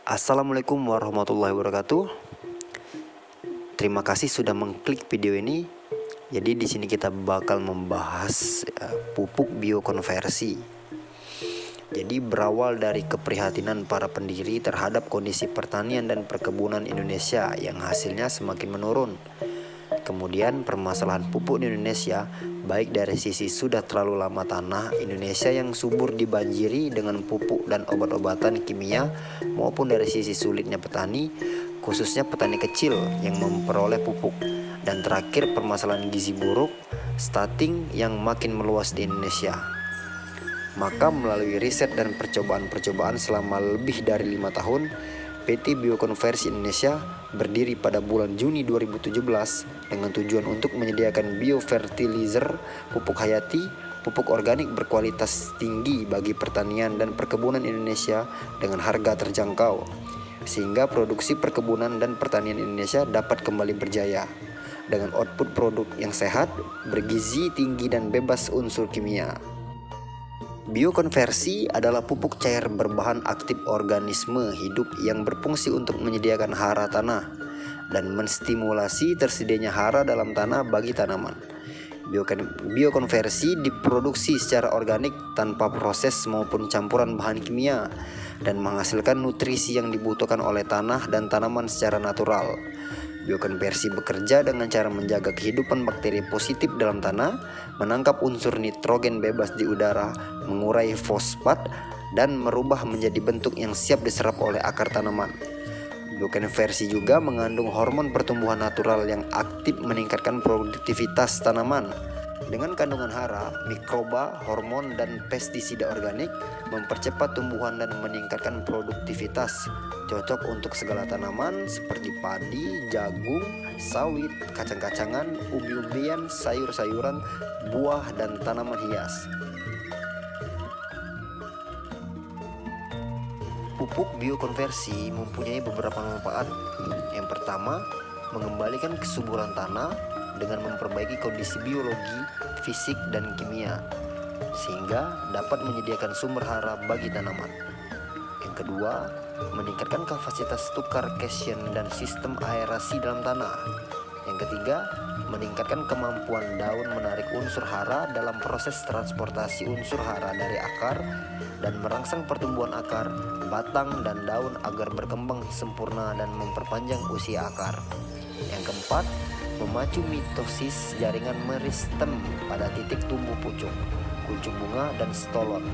Assalamualaikum warahmatullahi wabarakatuh. Terima kasih sudah mengklik video ini. Jadi di sini kita bakal membahas pupuk biokonversi. Jadi berawal dari keprihatinan para pendiri terhadap kondisi pertanian dan perkebunan Indonesia yang hasilnya semakin menurun. Kemudian permasalahan pupuk di Indonesia, baik dari sisi sudah terlalu lama tanah Indonesia yang subur dibanjiri dengan pupuk dan obat-obatan kimia, maupun dari sisi sulitnya petani, khususnya petani kecil yang memperoleh pupuk. Dan terakhir permasalahan gizi buruk, stunting yang makin meluas di Indonesia. Maka melalui riset dan percobaan-percobaan selama lebih dari 5 tahun, PT Biokonversi Indonesia berdiri pada bulan Juni 2017 dengan tujuan untuk menyediakan biofertilizer, pupuk hayati, pupuk organik berkualitas tinggi bagi pertanian dan perkebunan Indonesia dengan harga terjangkau, sehingga produksi perkebunan dan pertanian Indonesia dapat kembali berjaya dengan output produk yang sehat, bergizi tinggi dan bebas unsur kimia. Biokonversi adalah pupuk cair berbahan aktif organisme hidup yang berfungsi untuk menyediakan hara tanah dan menstimulasi tersedianya hara dalam tanah bagi tanaman. Biokonversi diproduksi secara organik tanpa proses maupun campuran bahan kimia dan menghasilkan nutrisi yang dibutuhkan oleh tanah dan tanaman secara natural. Biokonversi bekerja dengan cara menjaga kehidupan bakteri positif dalam tanah, menangkap unsur nitrogen bebas di udara, mengurai fosfat, dan merubah menjadi bentuk yang siap diserap oleh akar tanaman. Biokonversi juga mengandung hormon pertumbuhan natural yang aktif meningkatkan produktivitas tanaman. Dengan kandungan hara, mikroba, hormon, dan pestisida organik mempercepat tumbuhan dan meningkatkan produktivitas. Cocok untuk segala tanaman seperti padi, jagung, sawit, kacang-kacangan, umbi-umbian, sayur-sayuran, buah, dan tanaman hias. Pupuk biokonversi mempunyai beberapa manfaat. Yang pertama, mengembalikan kesuburan tanah dengan memperbaiki kondisi biologi, fisik, dan kimia, sehingga dapat menyediakan sumber hara bagi tanaman. Yang kedua, meningkatkan kapasitas tukar cation dan sistem aerasi dalam tanah. Yang ketiga, meningkatkan kemampuan daun menarik unsur hara dalam proses transportasi unsur hara dari akar dan merangsang pertumbuhan akar, batang, dan daun agar berkembang sempurna dan memperpanjang usia akar. Yang keempat, memacu mitosis jaringan meristem pada titik tumbuh pucuk, kuncup bunga, dan stolon.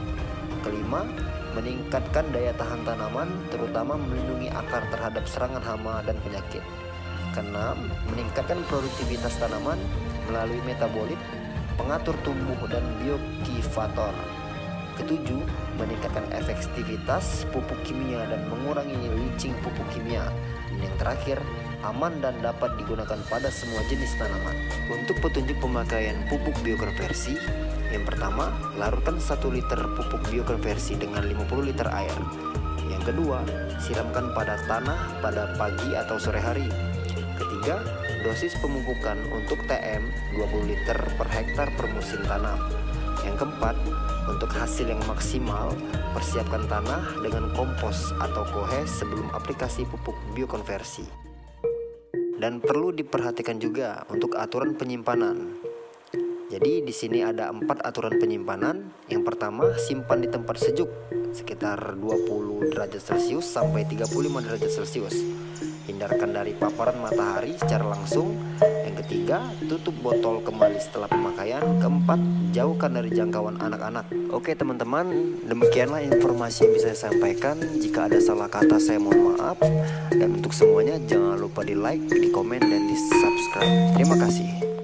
Kelima, meningkatkan daya tahan tanaman, terutama melindungi akar terhadap serangan hama dan penyakit. Keenam, meningkatkan produktivitas tanaman melalui metabolit, pengatur tumbuh, dan biokifator. Ketujuh, meningkatkan efektivitas pupuk kimia dan mengurangi leaching pupuk kimia. Dan yang terakhir, aman dan dapat digunakan pada semua jenis tanaman. Untuk petunjuk pemakaian pupuk biokonversi, yang pertama, larutkan 1 liter pupuk biokonversi dengan 50 liter air. Yang kedua, siramkan pada tanah pada pagi atau sore hari. Ketiga, dosis pemupukan untuk TM 20 liter per hektar per musim tanam. Yang keempat, untuk hasil yang maksimal, persiapkan tanah dengan kompos atau kohe sebelum aplikasi pupuk biokonversi. Dan perlu diperhatikan juga untuk aturan penyimpanan. Jadi di sini ada 4 aturan penyimpanan. Yang pertama, simpan di tempat sejuk sekitar 20 derajat Celcius sampai 35 derajat Celcius. Hindarkan dari paparan matahari secara langsung. Yang ketiga, tutup botol kembali setelah pemakaian. Keempat, jauhkan dari jangkauan anak-anak. Oke teman-teman, demikianlah informasi yang bisa saya sampaikan. Jika ada salah kata saya mohon maaf. Dan untuk semuanya jangan lupa di like, di komen, dan di subscribe. Terima kasih.